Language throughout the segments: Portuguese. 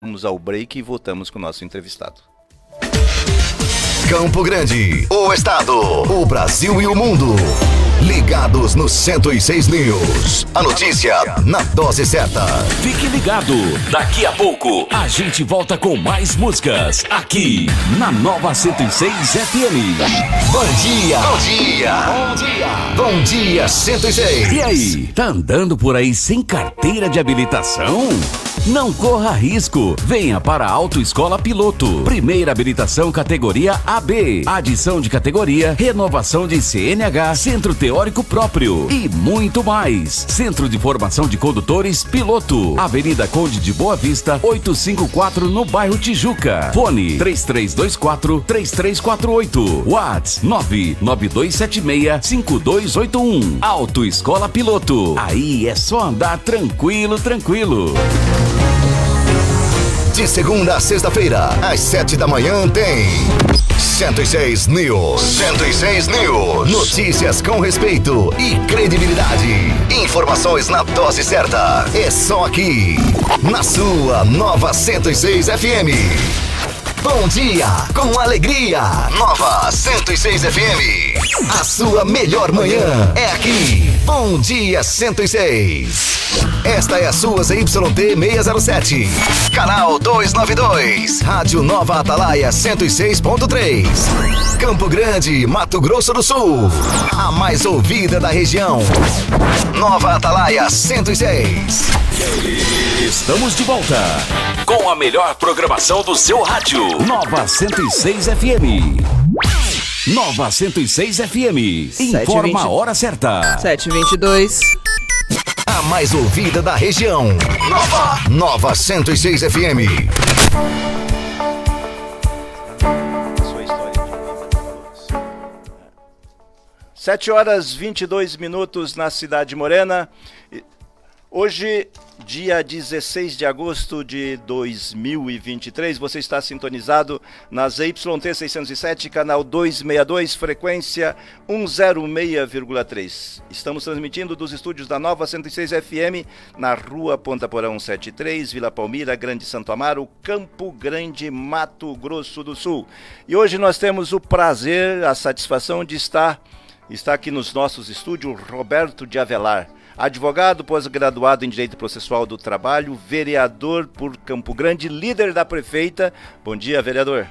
Vamos ao break e voltamos com o nosso entrevistado. Campo Grande, o estado, o Brasil e o mundo. Ligados no 106 News. A notícia na dose certa. Fique ligado. Daqui a pouco a gente volta com mais músicas aqui na Nova 106 FM. Bom dia. Bom dia. Bom dia. Bom dia 106. E aí, tá andando por aí sem carteira de habilitação? Não corra risco. Venha para a Autoescola Piloto. Primeira habilitação categoria AB. Adição de categoria, renovação de CNH, centro teórico próprio e muito mais. Centro de Formação de Condutores Piloto. Avenida Conde de Boa Vista, 854 no bairro Tijuca. Fone 3324-3348. WhatsApp 99276-5281. Autoescola Piloto. Aí é só andar tranquilo. De segunda a sexta-feira, às 7 da manhã tem 106 News. 106 News. Notícias com respeito e credibilidade. Informações na dose certa. É só aqui, na sua Nova 106 FM. Bom dia, com alegria. Nova 106 FM. A sua melhor manhã é aqui. Bom dia 106. Esta é a sua ZYT 607. Canal 292. Rádio Nova Atalaia 106.3. Campo Grande, Mato Grosso do Sul. A mais ouvida da região. Nova Atalaia 106. Estamos de volta com a melhor programação do seu rádio. Nova 106 FM. Nova 106 FM. Informa a hora certa. 7h22. A mais ouvida da região. Nova 106 FM. Sua história de vida. 7h22 na Cidade Morena. Hoje, dia 16 de agosto de 2023, você está sintonizado na ZYT 607, canal 262, frequência 106,3. Estamos transmitindo dos estúdios da Nova 106 FM, na rua Ponta Porão 73, Vila Palmira, Grande Santo Amaro, Campo Grande, Mato Grosso do Sul. E hoje nós temos o prazer, a satisfação de estar aqui nos nossos estúdios Roberto de Avelar. Advogado, pós-graduado em Direito Processual do Trabalho, vereador por Campo Grande, líder da prefeita. Bom dia, vereador.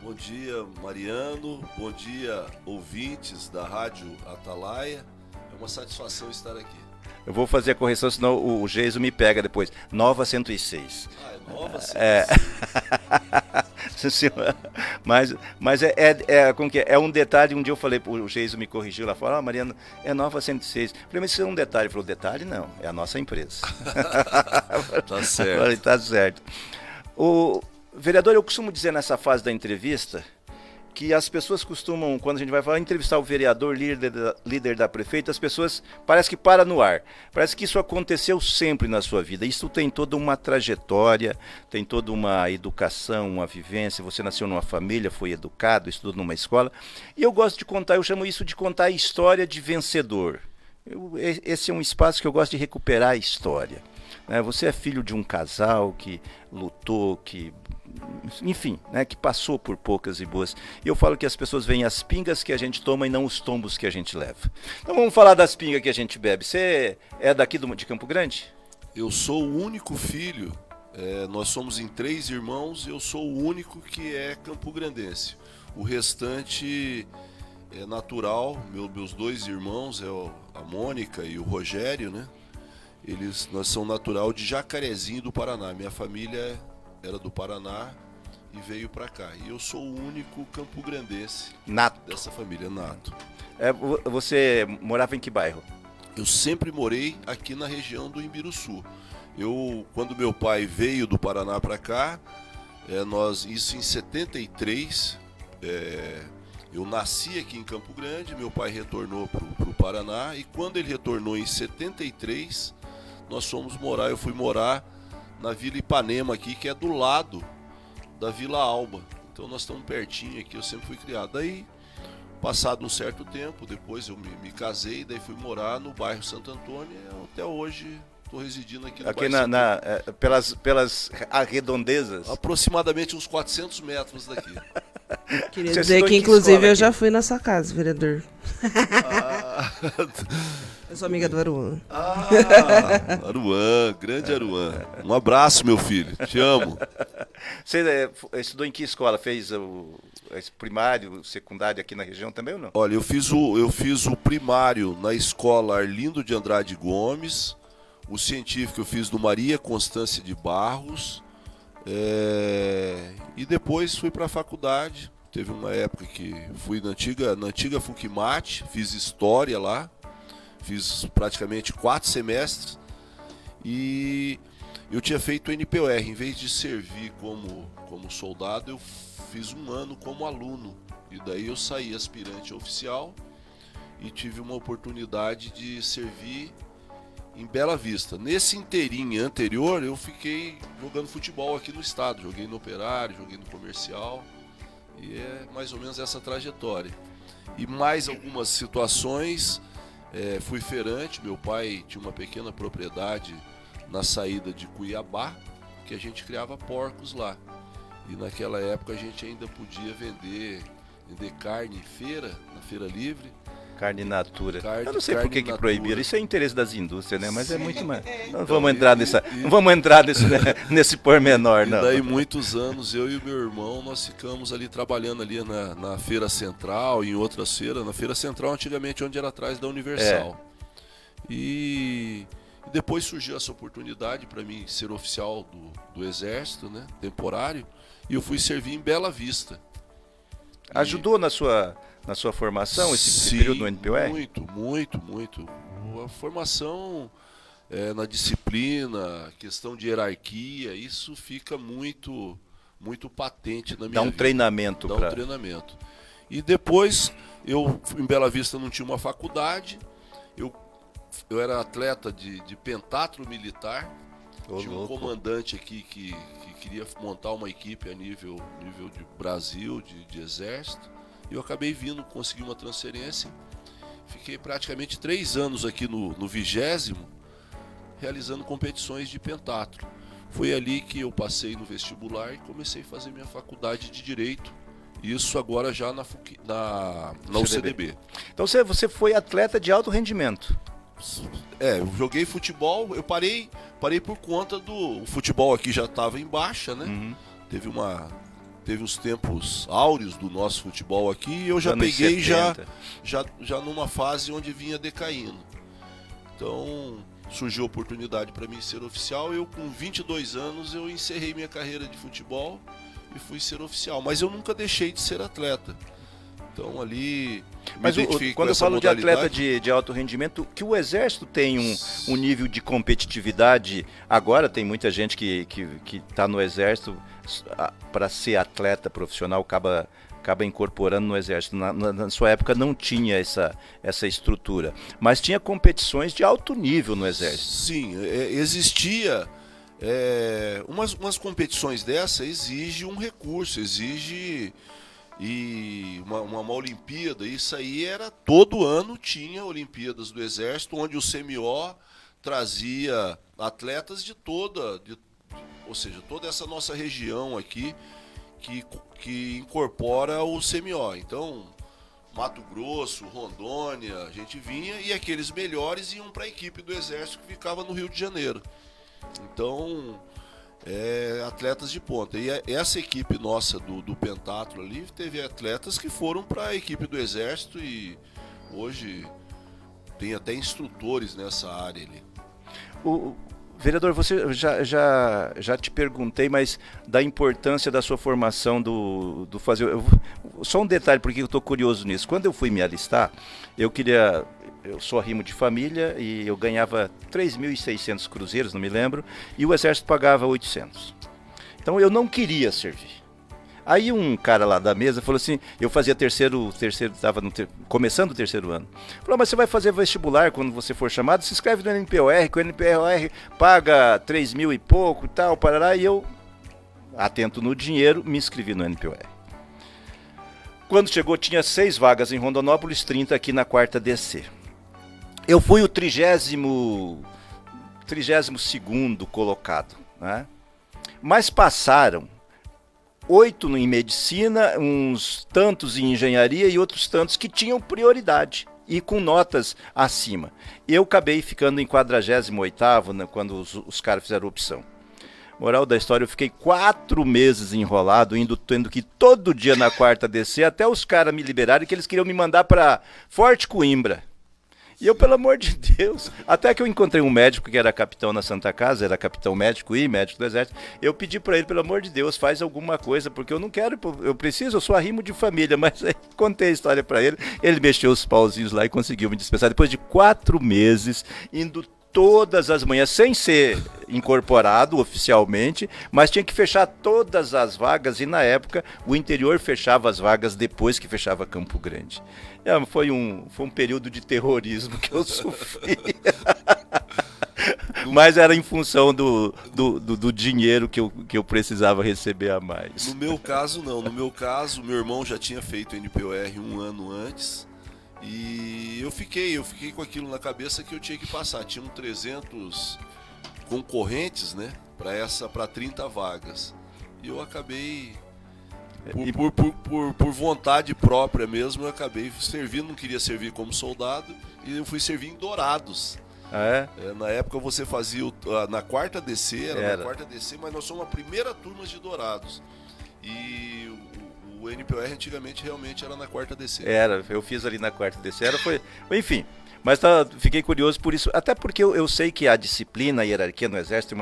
Bom dia, Mariano. Bom dia, ouvintes da Rádio Atalaia. É uma satisfação estar aqui. Eu vou fazer a correção, senão o Geiso me pega depois. Nova 106. Ah, é Nova 106? Mas como que é? É um detalhe, um dia eu falei, o Geiso me corrigiu lá fora, Mariano, é Nova 106. Eu falei, mas isso é um detalhe. Ele falou, detalhe não, é a nossa empresa. Tá certo. Falei, tá certo. O vereador, eu costumo dizer nessa fase da entrevista que as pessoas costumam, quando a gente vai falar, entrevistar o vereador, líder da prefeita, as pessoas parece que para no ar. Parece que isso aconteceu sempre na sua vida. Isso tem toda uma trajetória, tem toda uma educação, uma vivência. Você nasceu numa família, foi educado, estudou numa escola. E eu gosto de contar, eu chamo isso de contar a história de vencedor. Esse é um espaço que eu gosto de recuperar a história. Você é filho de um casal que lutou, enfim, que passou por poucas e boas. E eu falo que as pessoas veem as pingas que a gente toma e não os tombos que a gente leva. Então vamos falar das pingas que a gente bebe. Você é daqui de Campo Grande? Eu sou o único filho, nós somos em 3 irmãos, eu sou o único que é campograndense. O restante é natural, meus 2 irmãos, a Mônica e o Rogério, né? Nós são natural de Jacarezinho do Paraná. Minha família era do Paraná e veio pra cá. E eu sou o único campograndense nato dessa família, nato. Você morava em que bairro? Eu sempre morei aqui na região do Imbiruçu. Quando meu pai veio do Paraná pra cá, isso em 73, eu nasci aqui em Campo Grande, meu pai retornou pro Paraná, e quando ele retornou em 73, eu fui morar na Vila Ipanema aqui, que é do lado da Vila Alba. Então nós estamos pertinho aqui, eu sempre fui criado. Daí, passado um certo tempo, depois eu me casei, daí fui morar no bairro Santo Antônio, e até hoje estou residindo aqui no Aqui bairro pelas redondezas. aproximadamente uns 400 metros daqui. Queria Você dizer estudou que, em que inclusive, escola eu aqui? já fui na sua casa, vereador. Ah, Eu sou amiga do Aruan. Aruan, grande Aruan. Um abraço, meu filho. Te amo. Você estudou em que escola? Fez esse primário, o secundário aqui na região também ou não? Olha, eu fiz o primário na escola Arlindo de Andrade Gomes. O científico eu fiz no Maria Constância de Barros. E depois fui para a faculdade. Teve uma época que fui na antiga Fucimate, fiz história lá. Fiz praticamente 4 semestres. E eu tinha feito o NPOR. Em vez de servir como soldado, eu fiz um ano como aluno. E daí eu saí aspirante oficial e tive uma oportunidade de servir em Bela Vista. Nesse inteirinho anterior, eu fiquei jogando futebol aqui no estado. Joguei no Operário, joguei no Comercial. E é mais ou menos essa trajetória. E mais algumas situações, fui feirante. Meu pai tinha uma pequena propriedade na saída de Cuiabá, que a gente criava porcos lá. E naquela época a gente ainda podia vender carne em feira, na feira livre. Carne in natura. Carne- Eu não sei por carne que in que natura. proibiram. Isso é interesse das indústrias, né? Mas é muito mais. Não Então, vamos entrar nesse pormenor, E não. daí muitos anos eu e o meu irmão nós ficamos ali trabalhando ali na Feira Central, em outras feiras. Na Feira Central antigamente onde era atrás da Universal. E depois surgiu essa oportunidade para mim ser oficial do Exército, né, temporário, e eu fui servir em Bela Vista. Ajudou na sua formação esse Sim, período no NPOR? Muito. A formação na disciplina, questão de hierarquia, isso fica muito patente na minha Dá um vida. treinamento Dá para. um treinamento. E depois, eu em Bela Vista não tinha uma faculdade, eu era atleta de pentatlo militar, tinha um comandante aqui que queria montar uma equipe a nível de Brasil, de exército, e eu acabei vindo, consegui uma transferência, fiquei praticamente 3 anos aqui no 20º, realizando competições de pentatlo. Foi ali que eu passei no vestibular e comecei a fazer minha faculdade de Direito, isso agora já na UCDB. Então você foi atleta de alto rendimento. Eu joguei futebol, eu parei por conta do futebol aqui já estava em baixa, né? Uhum. Teve uns tempos áureos do nosso futebol aqui e eu já Anos peguei 70. já numa fase onde vinha decaindo. Então surgiu a oportunidade para mim ser oficial. Eu com 22 anos eu encerrei minha carreira de futebol e fui ser oficial, mas eu nunca deixei de ser atleta. Então ali Mas quando eu falo de atleta de alto rendimento, que o Exército tem um nível de competitividade. Agora tem muita gente que está no Exército para ser atleta profissional, acaba incorporando no Exército. Na sua época não tinha essa estrutura, mas tinha competições de alto nível no Exército. Sim, existia umas competições dessa, exige um recurso, exige uma Olimpíada. Isso aí era todo ano, tinha Olimpíadas do Exército, onde o CMO trazia atletas ou seja, toda essa nossa região aqui que incorpora o CMO. Então, Mato Grosso, Rondônia, a gente vinha e aqueles melhores iam para a equipe do Exército que ficava no Rio de Janeiro. Então, atletas de ponta. E essa equipe nossa do pentatlo ali teve atletas que foram para a equipe do Exército e hoje tem até instrutores nessa área ali. Vereador, você já te perguntei, mas da importância da sua formação do fazer. Só um detalhe, porque eu estou curioso nisso. Quando eu fui me alistar, eu sou arrimo de família e eu ganhava 3.600 cruzeiros, não me lembro, e o Exército pagava 800. Então eu não queria servir. Aí um cara lá da mesa falou assim, eu fazia estava começando o 3º ano. Falou, mas você vai fazer vestibular quando você for chamado, se inscreve no NPOR, que o NPOR paga 3.000 e pouco e tal, parará, e eu, atento no dinheiro, me inscrevi no NPOR. Quando chegou, tinha 6 vagas em Rondonópolis, 30 aqui na 4ª DC. Eu fui o 30º 32º colocado, né? Mas passaram 8 em medicina, uns tantos em engenharia e outros tantos que tinham prioridade e com notas acima. Eu acabei ficando em 48º, né, quando os caras fizeram opção. Moral da história, eu fiquei 4 meses enrolado, tendo que ir todo dia na quarta descer, até os caras me liberarem que eles queriam me mandar para Forte Coimbra. E eu, pelo amor de Deus, até que eu encontrei um médico que era capitão na Santa Casa, era capitão médico e médico do Exército, eu pedi para ele, pelo amor de Deus, faz alguma coisa, porque eu não quero, eu sou arrimo de família, mas aí contei a história para ele, ele mexeu os pauzinhos lá e conseguiu me dispensar. Depois de 4 meses, indo todas as manhãs, sem ser incorporado oficialmente, mas tinha que fechar todas as vagas, e na época o interior fechava as vagas depois que fechava Campo Grande. Foi um período de terrorismo que eu sofri. Mas era em função do dinheiro que eu precisava receber a mais. No meu caso, não. No meu caso, meu irmão já tinha feito NPOR 1 ano antes. E eu fiquei com aquilo na cabeça que eu tinha que passar. Tinham 300 concorrentes, né, para 30 vagas. E eu acabei, por vontade própria mesmo, eu acabei servindo, não queria servir como soldado, e eu fui servir em Dourados. Ah, na época você fazia na quarta DC, era na quarta DC, mas nós somos a primeira turma de Dourados. E o NPOR antigamente realmente era na quarta DC. Eu fiz ali na quarta DC, enfim. Mas fiquei curioso por isso, até porque eu sei que a disciplina, a hierarquia no Exército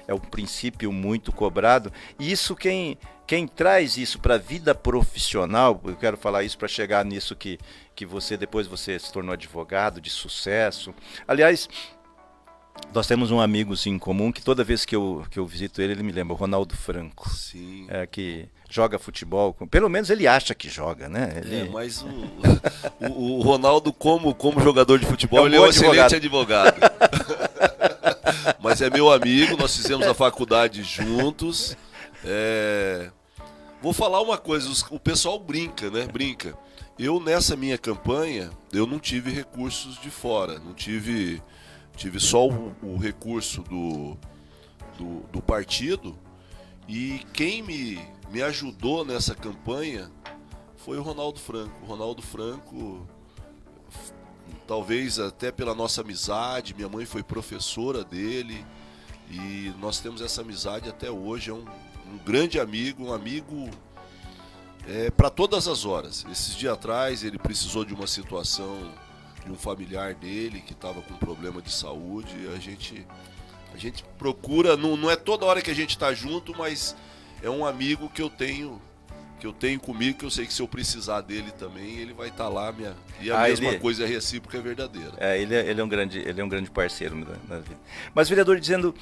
é um princípio muito cobrado, e isso quem traz isso para a vida profissional, eu quero falar isso para chegar nisso que depois você se tornou advogado de sucesso. Aliás, nós temos um amigo em comum que toda vez que eu visito ele me lembra, o Ronaldo Franco. Sim. Que joga futebol, pelo menos ele acha que joga, né? Mas o Ronaldo, como jogador de futebol, ele é um excelente advogado. Mas é meu amigo, nós fizemos a faculdade juntos. Vou falar uma coisa, o pessoal brinca, né? Eu, nessa minha campanha, eu não tive recursos de fora, não tive só o recurso do partido, e quem me ajudou nessa campanha foi o Ronaldo Franco. O Ronaldo Franco, talvez até pela nossa amizade, minha mãe foi professora dele, e nós temos essa amizade até hoje, é um grande amigo, um amigo para todas as horas. Esses dias atrás ele precisou de uma situação de um familiar dele que estava com problema de saúde. A gente procura, não é toda hora que a gente está junto, mas é um amigo que eu tenho comigo, que eu sei que se eu precisar dele também, ele vai estar lá. E a mesma coisa é recíproca, é verdadeira. Ele é um grande parceiro na vida. Mas, vereador, dizendo,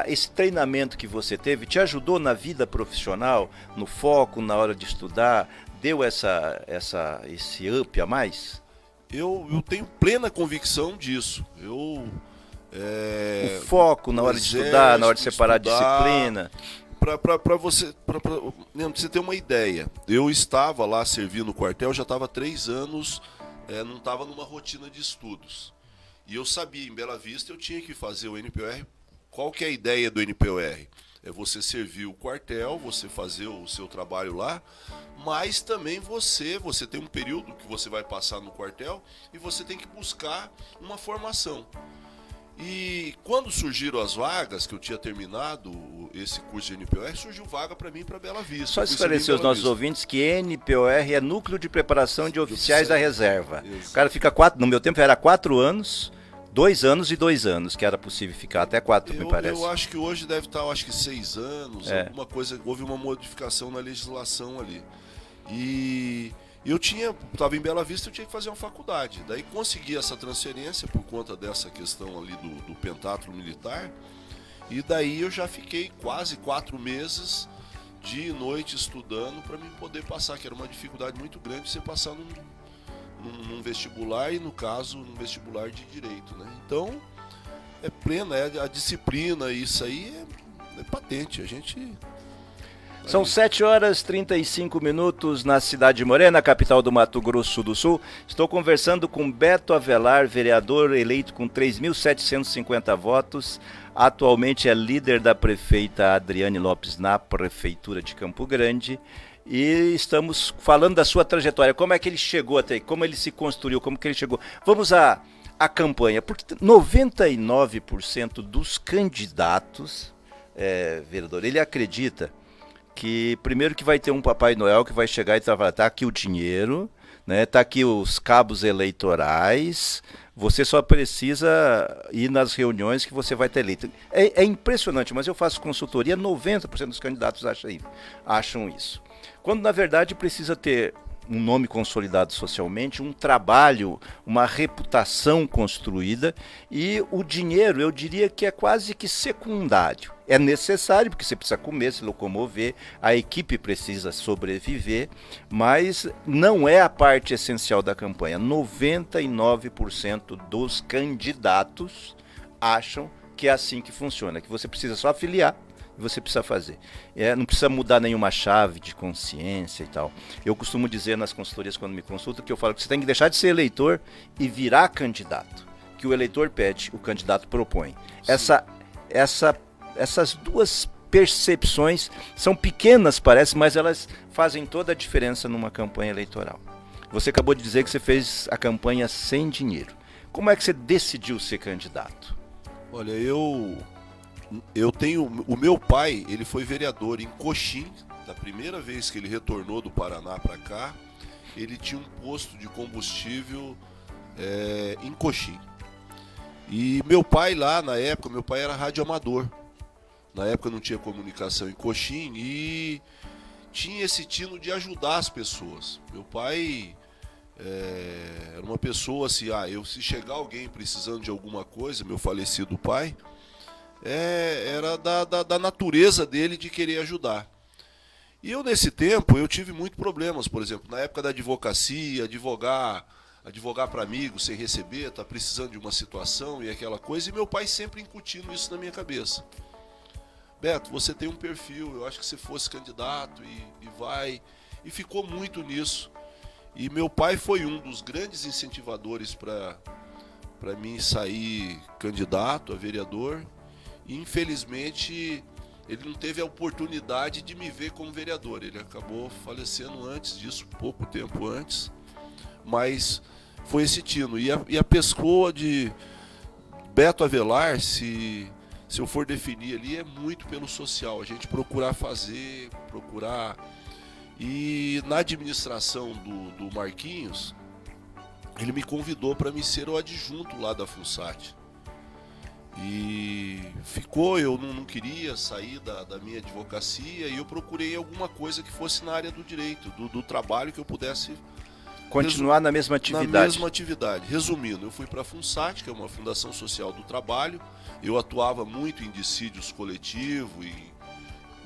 esse treinamento que você teve te ajudou na vida profissional, no foco, na hora de estudar, deu esse up a mais? Eu tenho plena convicção disso. O foco na hora de estudar, na hora de separar a disciplina. Para você ter uma ideia, eu estava lá servindo no quartel, já estava 3 anos, não estava numa rotina de estudos. E eu sabia, em Bela Vista, eu tinha que fazer o NPOR. Qual que é a ideia do NPOR? É você servir o quartel, você fazer o seu trabalho lá, mas também você tem um período que você vai passar no quartel e você tem que buscar uma formação. E quando surgiram as vagas, que eu tinha terminado esse curso de NPOR, surgiu vaga para mim para Bela Vista. Só esclarecer os nossos ouvintes que NPOR é Núcleo de Preparação de Oficiais da Reserva. Isso. O cara fica no meu tempo era 4 anos, 2 anos e 2 anos, que era possível ficar até 4, me parece. Eu acho que hoje deve estar, 6 anos, alguma coisa, houve uma modificação na legislação ali. E eu estava em Bela Vista, eu tinha que fazer uma faculdade. Daí consegui essa transferência por conta dessa questão ali do pentátulo militar. E daí eu já fiquei quase 4 meses, dia e noite, estudando para mim poder passar, que era uma dificuldade muito grande você passar num vestibular, e no caso, num vestibular de Direito, né? Então, é plena, a disciplina, isso aí é patente, a gente... São 7h35 na cidade de Morena, capital do Mato Grosso do Sul. Estou conversando com Beto Avelar, vereador eleito com 3.750 votos. Atualmente é líder da prefeita Adriane Lopes na prefeitura de Campo Grande. E estamos falando da sua trajetória, como é que ele chegou até aí, como ele se construiu, como que ele chegou. Vamos à campanha, porque 99% dos candidatos, vereador, ele acredita que primeiro que vai ter um Papai Noel que vai chegar e falar, tá aqui o dinheiro, né, tá aqui os cabos eleitorais, você só precisa ir nas reuniões que você vai ter eleito. É impressionante, mas eu faço consultoria, 90% dos candidatos acham isso. Quando na verdade precisa ter um nome consolidado socialmente, um trabalho, uma reputação construída, e o dinheiro eu diria que é quase que secundário. É necessário porque você precisa comer, se locomover, a equipe precisa sobreviver, mas não é a parte essencial da campanha. 99% dos candidatos acham que é assim que funciona, que você precisa só afiliar, você precisa fazer. Não precisa mudar nenhuma chave de consciência e tal. Eu costumo dizer nas consultorias, quando me consultam, que eu falo que você tem que deixar de ser eleitor e virar candidato. Que o eleitor pede, o candidato propõe. Essas duas percepções são pequenas, parece, mas elas fazem toda a diferença numa campanha eleitoral. Você acabou de dizer que você fez a campanha sem dinheiro. Como é que você decidiu ser candidato? Olha, eu tenho... O meu pai, ele foi vereador em Coxim, da primeira vez que ele retornou do Paraná para cá, ele tinha um posto de combustível em Coxim. E meu pai lá, na época, meu pai era radioamador. Na época não tinha comunicação em Coxim e tinha esse tino de ajudar as pessoas. Meu pai era uma pessoa assim, se chegar alguém precisando de alguma coisa, meu falecido pai, era da natureza dele de querer ajudar. E eu nesse tempo, eu tive muitos problemas, por exemplo, na época da advocacia, advogar para amigos sem receber, tá precisando de uma situação e aquela coisa, e meu pai sempre incutindo isso na minha cabeça. Beto, você tem um perfil, eu acho que se fosse candidato e vai, e ficou muito nisso. E meu pai foi um dos grandes incentivadores para mim sair candidato a vereador. E, infelizmente, ele não teve a oportunidade de me ver como vereador. Ele acabou falecendo antes disso, pouco tempo antes. Mas foi esse tino. E a pessoa de Beto Avelar, se eu for definir ali, é muito pelo social. A gente procurar fazer, procurar... E na administração do Marquinhos, ele me convidou para me ser o adjunto lá da FUNSAT. E eu não queria sair da minha advocacia e eu procurei alguma coisa que fosse na área do direito, do trabalho, que eu pudesse continuar na mesma atividade. Na mesma atividade. Resumindo, eu fui para a FUNSAT, que é uma Fundação Social do Trabalho. Eu atuava muito em dissídios coletivos, em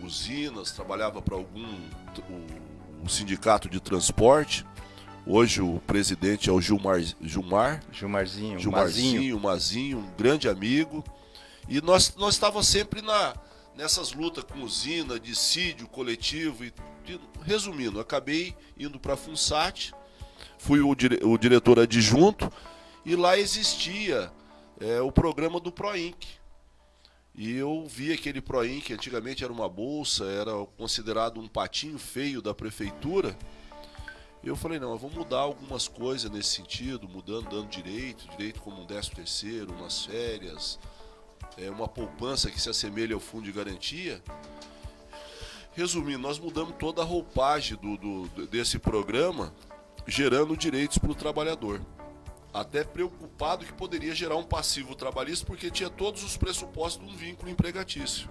usinas, trabalhava para o sindicato de transporte. Hoje o presidente é o Gilmarzinho, um grande amigo. E nós estávamos sempre nessas lutas com usina, dissídio coletivo. Resumindo, acabei indo para a FUNSAT, fui o diretor adjunto, e lá existia o programa do PROINC. E eu vi aquele PROINC, que antigamente era uma bolsa, era considerado um patinho feio da prefeitura. Eu falei, não, eu vou mudar algumas coisas nesse sentido, dando direito como um 13º, umas férias, uma poupança que se assemelha ao fundo de garantia. Resumindo, nós mudamos toda a roupagem desse programa, gerando direitos para o trabalhador. Até preocupado que poderia gerar um passivo trabalhista, porque tinha todos os pressupostos de um vínculo empregatício.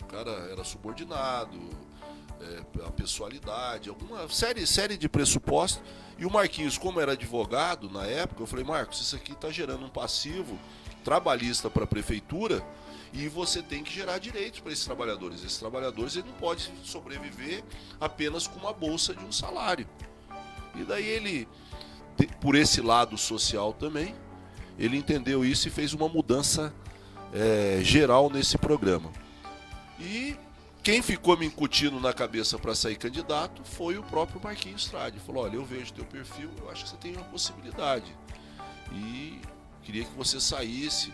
O cara era subordinado, a pessoalidade, alguma série de pressupostos. E o Marquinhos, como era advogado na época, eu falei, Marcos, isso aqui está gerando um passivo trabalhista para a prefeitura e você tem que gerar direitos para esses trabalhadores. Esses trabalhadores ele não pode sobreviver apenas com uma bolsa de um salário. E daí ele, por esse lado social também, ele entendeu isso e fez uma mudança geral nesse programa. E quem ficou me incutindo na cabeça para sair candidato foi o próprio Marquinhos Trade. Falou, olha, eu vejo teu perfil, eu acho que você tem uma possibilidade. E queria que você saísse.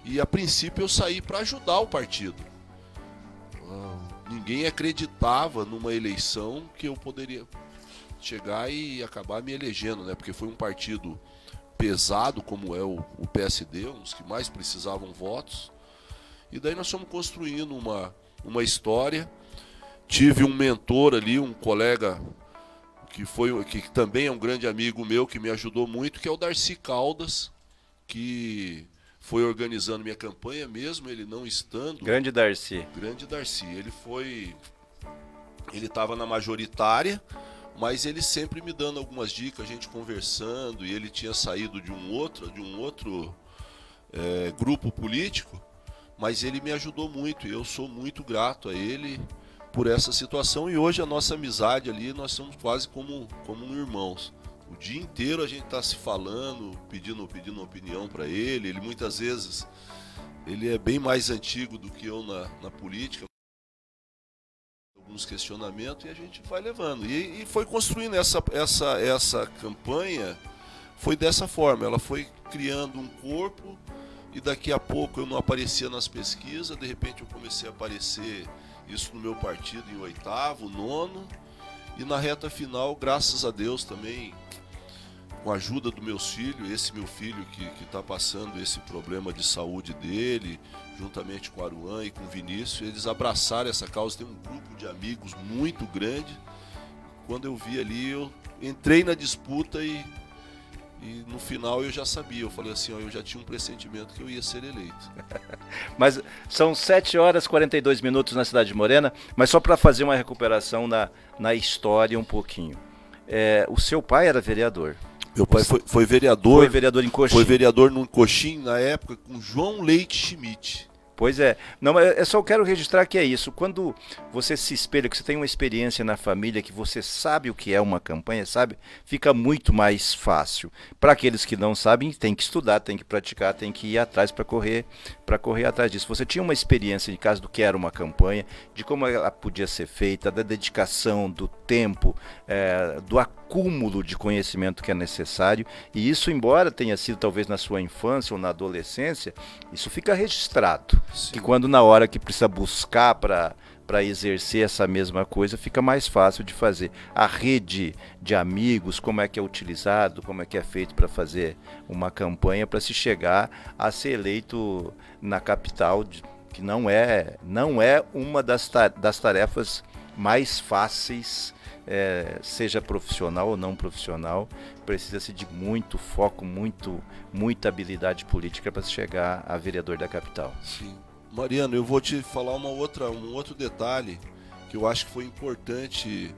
E a princípio eu saí para ajudar o partido. Ninguém acreditava numa eleição que eu poderia chegar e acabar me elegendo, né? Porque foi um partido pesado como é o PSD, um dos que mais precisavam votos. E daí nós fomos construindo uma história. Tive um mentor ali, um colega que também é um grande amigo meu, que me ajudou muito, que é o Darcy Caldas, que foi organizando minha campanha, mesmo ele não estando. Grande Darcy. Grande Darcy. Ele estava na majoritária, mas ele sempre me dando algumas dicas, a gente conversando, e ele tinha saído de um outro grupo político, mas ele me ajudou muito, e eu sou muito grato a ele por essa situação, e hoje a nossa amizade ali, nós somos quase como irmãos. O dia inteiro a gente está se falando, pedindo opinião para ele. Ele muitas vezes, ele é bem mais antigo do que eu na política, alguns questionamentos, e a gente vai levando. E foi construindo essa campanha, foi dessa forma, ela foi criando um corpo, e daqui a pouco eu não aparecia nas pesquisas, de repente eu comecei a aparecer, isso no meu partido em 8º, 9º, e na reta final, graças a Deus também, com a ajuda dos meus filhos, esse meu filho que está passando esse problema de saúde dele, juntamente com o Aruan e com o Vinícius, eles abraçaram essa causa, tem um grupo de amigos muito grande. Quando eu vi ali, eu entrei na disputa e no final eu já sabia, eu falei assim, ó, eu já tinha um pressentimento que eu ia ser eleito. Mas são 7h42 na cidade de Morena, mas só para fazer uma recuperação na história um pouquinho. O seu pai era vereador. Meu pai foi vereador. Foi vereador em Coxim. Foi vereador no Coxim, na época, com João Leite Schmidt. Pois é. Não, mas eu só quero registrar que é isso. Quando você se espelha, que você tem uma experiência na família, que você sabe o que é uma campanha, sabe? Fica muito mais fácil. Para aqueles que não sabem, tem que estudar, tem que praticar, tem que ir atrás para correr atrás disso. Você tinha uma experiência de caso do que era uma campanha, de como ela podia ser feita, da dedicação, do tempo, do acúmulo de conhecimento que é necessário. E isso, embora tenha sido talvez na sua infância ou na adolescência, isso fica registrado. Sim. Que quando na hora que precisa buscar para exercer essa mesma coisa, fica mais fácil de fazer. A rede de amigos, como é que é utilizado, como é que é feito para fazer uma campanha para se chegar a ser eleito na capital, que não é uma das tarefas mais fáceis, seja profissional ou não profissional. Precisa-se de muito foco, muita habilidade política para se chegar a vereador da capital. Sim. Mariano, eu vou te falar um outro detalhe que eu acho que foi importante.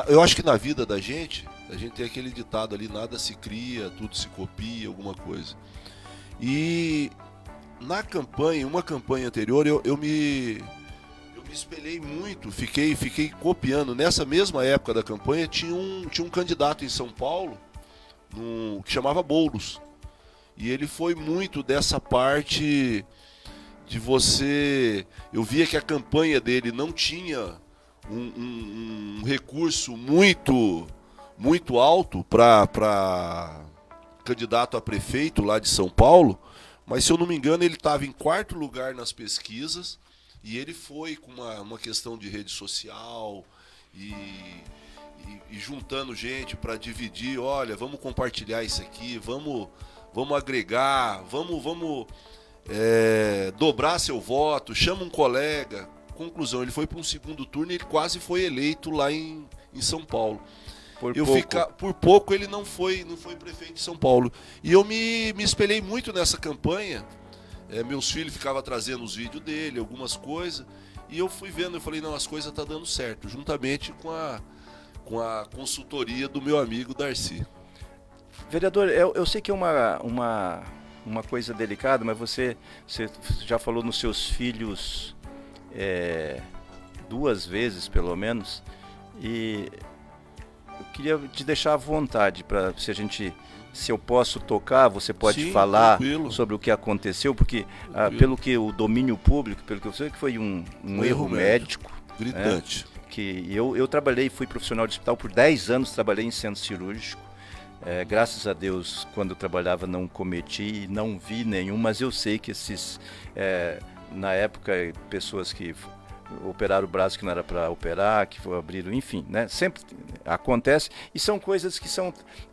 Eu acho que na vida da gente, a gente tem aquele ditado ali, nada se cria, tudo se copia, alguma coisa. E na campanha, uma campanha anterior, eu me espelhei muito, fiquei copiando. Nessa mesma época da campanha, tinha um candidato em São Paulo que chamava Boulos. E ele foi muito dessa parte de você... Eu via que a campanha dele não tinha um recurso muito alto para candidato a prefeito lá de São Paulo, mas se eu não me engano ele estava em 4º lugar nas pesquisas, e ele foi com uma questão de rede social e juntando gente para dividir, olha, vamos compartilhar isso aqui, vamos agregar, vamos dobrar seu voto, chama um colega. Conclusão, ele foi para um segundo turno e ele quase foi eleito lá em São Paulo. Por pouco ele não foi prefeito de São Paulo. E eu me espelhei muito nessa campanha. Meus filhos ficavam trazendo os vídeos dele, algumas coisas, e eu fui vendo, eu falei, não, as coisas estão dando certo, juntamente com a consultoria do meu amigo Darcy. Vereador, eu sei que é uma coisa delicada, mas você já falou nos seus filhos 2 vezes, pelo menos, e eu queria te deixar à vontade para se a gente se eu posso tocar, você pode Sim, falar tranquilo. sobre o que aconteceu, porque pelo que o domínio público, pelo que eu sei, que foi um erro médico. Gritante. Que eu trabalhei, fui profissional de hospital por 10 anos, trabalhei em centro cirúrgico. Graças a Deus, quando eu trabalhava, não cometi, não vi nenhum, mas eu sei que na época, pessoas que operaram o braço que não era para operar, que abriram, enfim, né? Sempre acontece, e são coisas que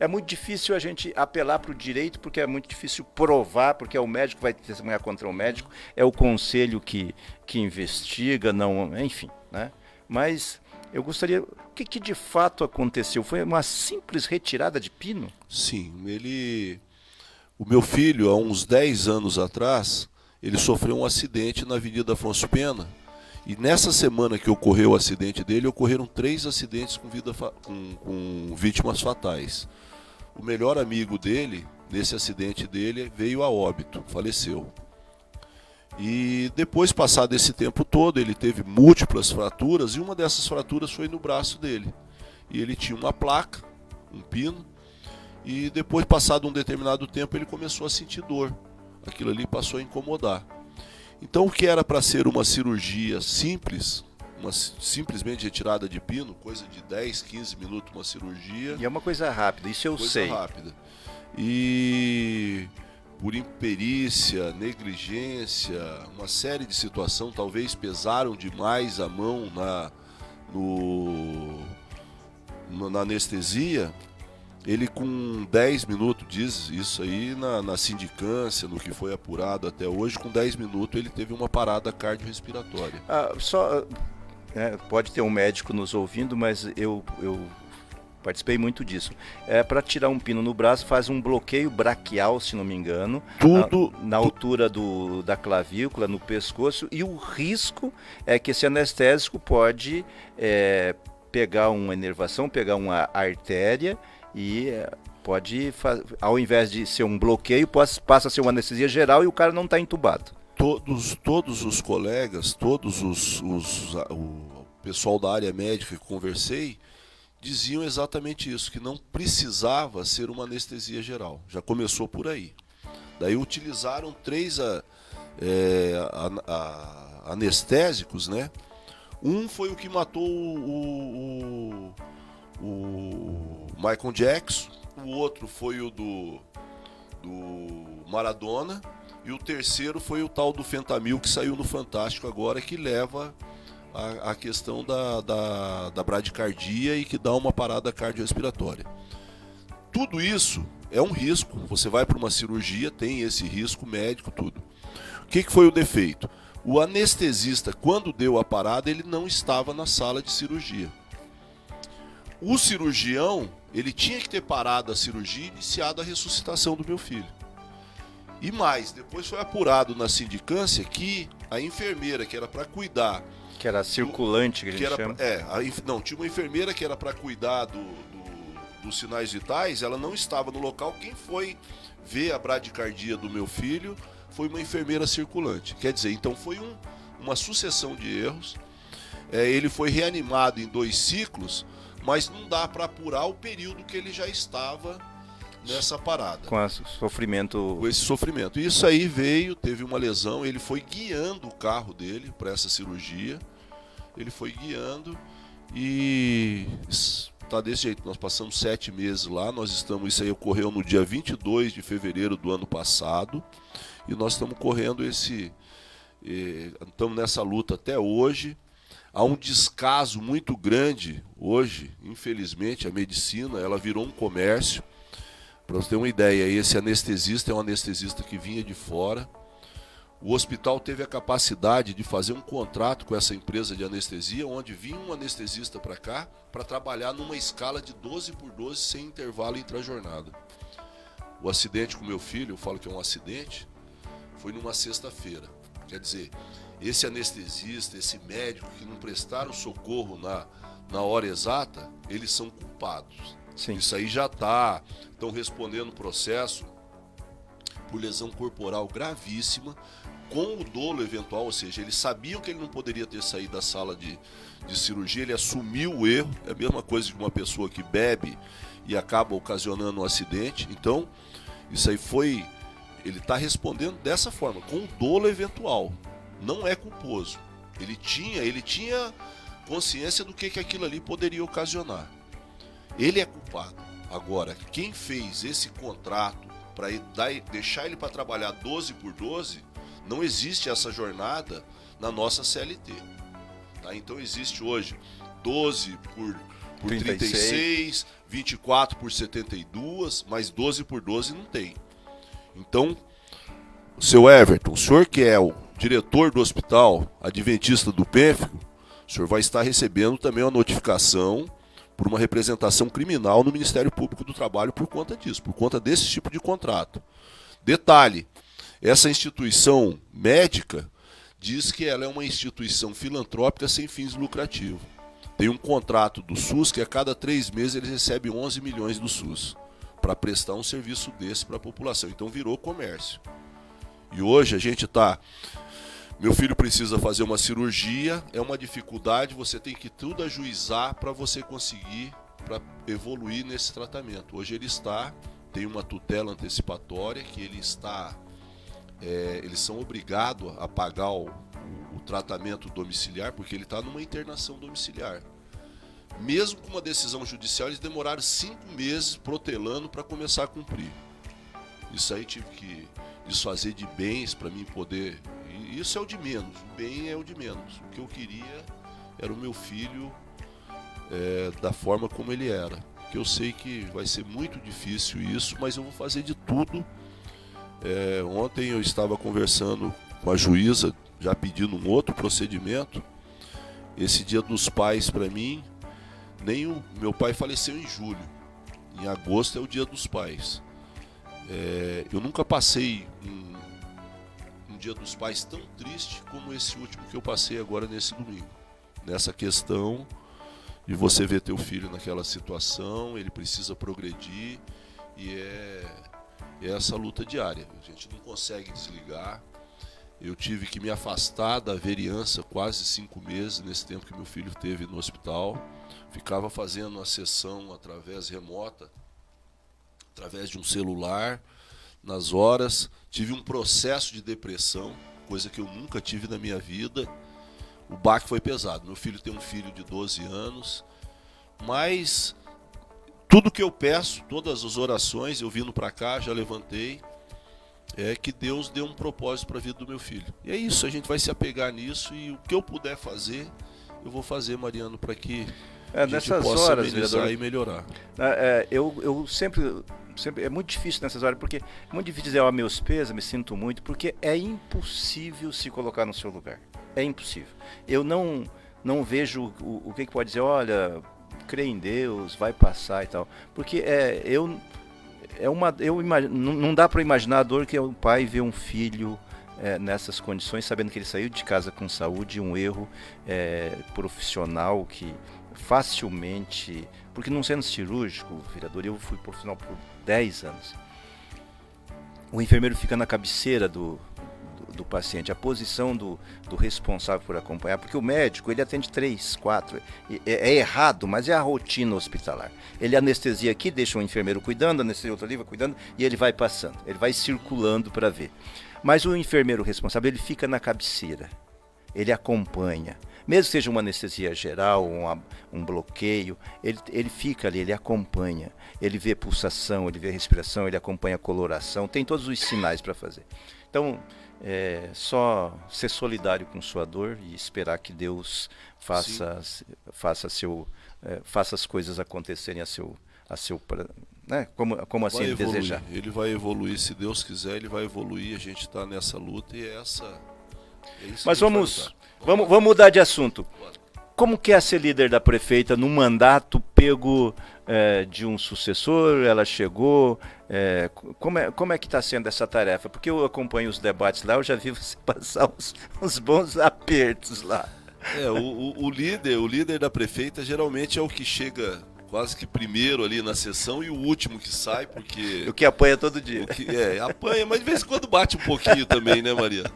é muito difícil a gente apelar para o direito, porque é muito difícil provar, porque é o médico que vai testemunhar contra o médico, é o conselho que investiga, não, enfim, né? Mas eu gostaria, o que de fato aconteceu? Foi uma simples retirada de pino? Sim, o meu filho, há uns 10 anos atrás, ele sofreu um acidente na Avenida Afonso Pena. E nessa semana que ocorreu o acidente dele, ocorreram 3 acidentes com vítimas fatais. O melhor amigo dele, nesse acidente dele, veio a óbito, faleceu. E depois, passado esse tempo todo, ele teve múltiplas fraturas, e uma dessas fraturas foi no braço dele. E ele tinha uma placa, um pino, e depois, passado um determinado tempo, ele começou a sentir dor. Aquilo ali passou a incomodar. Então, o que era para ser uma cirurgia simples, simplesmente retirada de pino, coisa de 10, 15 minutos, uma cirurgia. E é uma coisa rápida, isso eu sei. Coisa rápida. E por imperícia, negligência, uma série de situações, talvez pesaram demais a mão na anestesia. Ele, com 10 minutos, diz isso aí na sindicância, no que foi apurado até hoje, com 10 minutos ele teve uma parada cardiorrespiratória. Pode ter um médico nos ouvindo, mas eu participei muito disso. Para tirar um pino no braço, faz um bloqueio braquial, se não me engano, na altura da clavícula, no pescoço, e o risco é que esse anestésico pode pegar uma inervação, pegar uma artéria, e pode, ao invés de ser um bloqueio, passa a ser uma anestesia geral e o cara não está entubado. Todos os colegas, o pessoal da área médica que conversei, diziam exatamente isso, que não precisava ser uma anestesia geral. Já começou por aí. Daí utilizaram 3 anestésicos, né? Um foi o que matou o Michael Jackson, o outro foi o do Maradona, e o terceiro foi o tal do fentanil, que saiu no Fantástico agora, que leva a questão da bradicardia e que dá uma parada cardiorrespiratória. Tudo isso é um risco. Você vai para uma cirurgia, tem esse risco médico, tudo. O que foi o defeito? O anestesista, quando deu a parada, ele não estava na sala de cirurgia. O cirurgião, ele tinha que ter parado a cirurgia e iniciado a ressuscitação do meu filho. E mais, depois foi apurado na sindicância que a enfermeira, que era para cuidar... Que era circulante, que a gente chama. Tinha uma enfermeira que era para cuidar dos sinais vitais, ela não estava no local. Quem foi ver a bradicardia do meu filho foi uma enfermeira circulante. Quer dizer, então foi uma sucessão de erros. Ele foi reanimado em 2 ciclos, mas não dá para apurar o período que ele já estava nessa parada. Com esse sofrimento. Isso aí teve uma lesão, ele foi guiando o carro dele para essa cirurgia. Ele foi guiando e está desse jeito. Nós passamos 7 meses lá, isso aí ocorreu no dia 22 de fevereiro do ano passado. E nós estamos correndo estamos nessa luta até hoje. Há um descaso muito grande hoje, infelizmente, a medicina, ela virou um comércio. Para você ter uma ideia, esse anestesista é um anestesista que vinha de fora. O hospital teve a capacidade de fazer um contrato com essa empresa de anestesia, onde vinha um anestesista para cá, para trabalhar numa escala de 12x12, sem intervalo intra-jornada. O acidente com meu filho, eu falo que é um acidente, foi numa sexta-feira. Quer dizer, esse anestesista, esse médico que não prestaram socorro na hora exata, eles são culpados. Sim. Isso aí estão respondendo processo por lesão corporal gravíssima, com o dolo eventual, ou seja, eles sabiam que ele não poderia ter saído da sala de cirurgia, ele assumiu o erro. É a mesma coisa de uma pessoa que bebe e acaba ocasionando um acidente. Então, isso aí ele está respondendo dessa forma, com dolo eventual. Não é culposo. Ele tinha consciência do que aquilo ali poderia ocasionar. Ele é culpado. Agora, quem fez esse contrato para deixar ele para trabalhar 12 por 12, não existe essa jornada na nossa CLT. Tá? Então existe hoje 12 por 36, 24 por 72, mas 12 por 12 não tem. Então, seu Everton, o senhor que é o diretor do hospital adventista do Pênfico, o senhor vai estar recebendo também uma notificação por uma representação criminal no Ministério Público do Trabalho por conta disso, por conta desse tipo de contrato. Detalhe, essa instituição médica diz que ela é uma instituição filantrópica sem fins lucrativos. Tem um contrato do SUS que a cada 3 meses eles recebem 11 milhões do SUS para prestar um serviço desse para a população. Então virou comércio. E hoje a gente está... Meu filho precisa fazer uma cirurgia, é uma dificuldade, você tem que tudo ajuizar para você conseguir, para evoluir nesse tratamento. Hoje ele tem uma tutela antecipatória que eles são obrigados a pagar o tratamento domiciliar, porque ele está numa internação domiciliar. Mesmo com uma decisão judicial, eles demoraram 5 meses protelando para começar a cumprir. Isso aí tive que desfazer de bens para mim poder... Isso é o de menos, o bem é o de menos. O que eu queria era o meu filho da forma como ele era. Que eu sei que vai ser muito difícil isso, mas eu vou fazer de tudo. Ontem eu estava conversando com a juíza, já pedindo um outro procedimento. Esse Dia dos Pais, para mim, meu pai faleceu em julho. Em agosto é o Dia dos Pais. Eu nunca passei um Dia dos Pais tão triste como esse último que eu passei agora nesse domingo. Nessa questão de você ver teu filho naquela situação, ele precisa progredir e é essa luta diária. A gente não consegue desligar. Eu tive que me afastar da vereança quase 5 meses nesse tempo que meu filho esteve no hospital. Ficava fazendo a sessão através remota, através de um celular, nas horas. Tive um processo de depressão, coisa que eu nunca tive na minha vida. O baque foi pesado. Meu filho tem um filho de 12 anos, mas tudo que eu peço, todas as orações, eu vindo para cá, já levantei, é que Deus dê um propósito para a vida do meu filho. E é isso, a gente vai se apegar nisso e o que eu puder fazer, eu vou fazer, Mariano, para que a gente possa amenizar e melhorar. Eu sempre é muito difícil nessas horas, porque é muito difícil dizer, meus pesos, me sinto muito, porque é impossível se colocar no seu lugar. É impossível. Eu não vejo o que pode dizer, olha, crê em Deus, vai passar e tal. Porque não dá para imaginar a dor que é o pai ver um filho nessas condições, sabendo que ele saiu de casa com saúde, um erro profissional que facilmente... Porque não sendo cirúrgico, vereador, eu fui profissional por 10 anos. O enfermeiro fica na cabeceira do paciente, a posição do responsável por acompanhar, porque o médico, ele atende 3, 4, é errado, mas é a rotina hospitalar. Ele anestesia aqui, deixa o enfermeiro cuidando, anestesia outro ali, vai cuidando, e ele vai passando, ele vai circulando para ver. Mas o enfermeiro responsável, ele fica na cabeceira, ele acompanha. Mesmo que seja uma anestesia geral, um bloqueio, ele fica ali, ele acompanha. Ele vê pulsação, ele vê respiração, ele acompanha a coloração, tem todos os sinais para fazer. Então, só ser solidário com sua dor e esperar que Deus faça as coisas acontecerem a seu né? Como assim ele desejar. Ele vai evoluir, se Deus quiser, ele vai evoluir. A gente está nessa luta e é isso. Mas vamos mudar de assunto. Como que é ser líder da prefeita num mandato pego de um sucessor? Ela chegou. Como é que está sendo essa tarefa? Porque eu acompanho os debates lá, eu já vi você passar uns bons apertos lá. O líder da prefeita geralmente é o que chega quase que primeiro ali na sessão e o último que sai, porque... O que apanha todo dia. Apanha, mas de vez em quando bate um pouquinho também, né, Maria?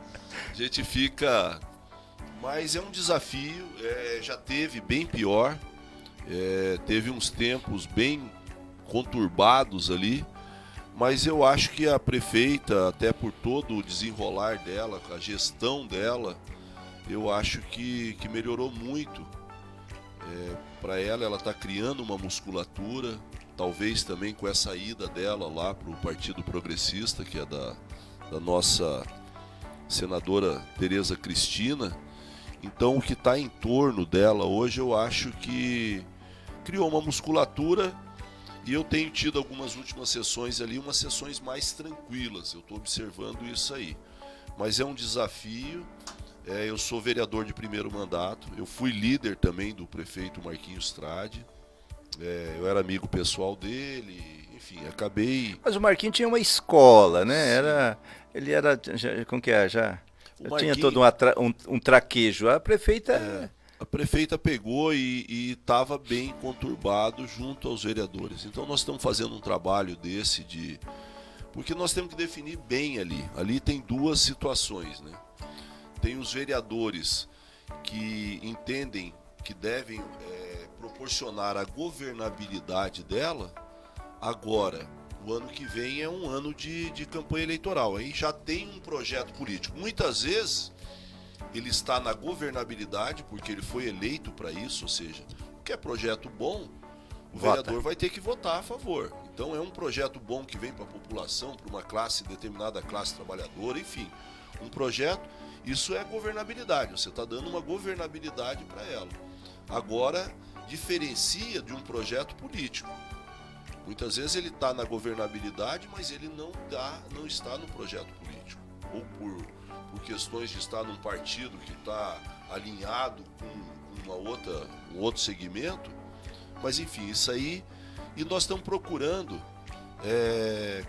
A gente fica... Mas é um desafio, já teve bem pior, teve uns tempos bem conturbados ali, mas eu acho que a prefeita, até por todo o desenrolar dela, a gestão dela, eu acho que melhorou muito. Para ela está criando uma musculatura, talvez também com essa ida dela lá para o Partido Progressista, que é da nossa senadora Tereza Cristina. Então o que está em torno dela hoje, eu acho que criou uma musculatura, e eu tenho tido algumas últimas sessões ali, umas sessões mais tranquilas, eu estou observando isso aí. Mas é um desafio, eu sou vereador de primeiro mandato, eu fui líder também do prefeito Marquinhos Trade, eu era amigo pessoal dele, enfim, acabei... Mas o Marquinhos tinha uma escola, né? Ele era, como que é, já tinha todo um traquejo. A prefeita... A prefeita pegou e estava bem conturbado junto aos vereadores. Então nós estamos fazendo um trabalho desse porque nós temos que definir bem ali. Ali tem duas situações, né? Tem os vereadores que entendem que devem proporcionar a governabilidade dela. Agora, o ano que vem é um ano de campanha eleitoral. Aí já tem um projeto político. Muitas vezes ele está na governabilidade porque ele foi eleito para isso, ou seja, o que é projeto bom, o vereador vai ter que votar a favor. Então é um projeto bom que vem para a população, para uma classe, determinada classe trabalhadora, enfim, um projeto, isso é governabilidade, você está dando uma governabilidade para ela. Agora, diferencia de um projeto político. Muitas vezes ele está na governabilidade, mas ele não está no projeto político, ou por questões de estar num partido que está alinhado com um outro segmento, mas enfim, isso aí, e nós estamos procurando,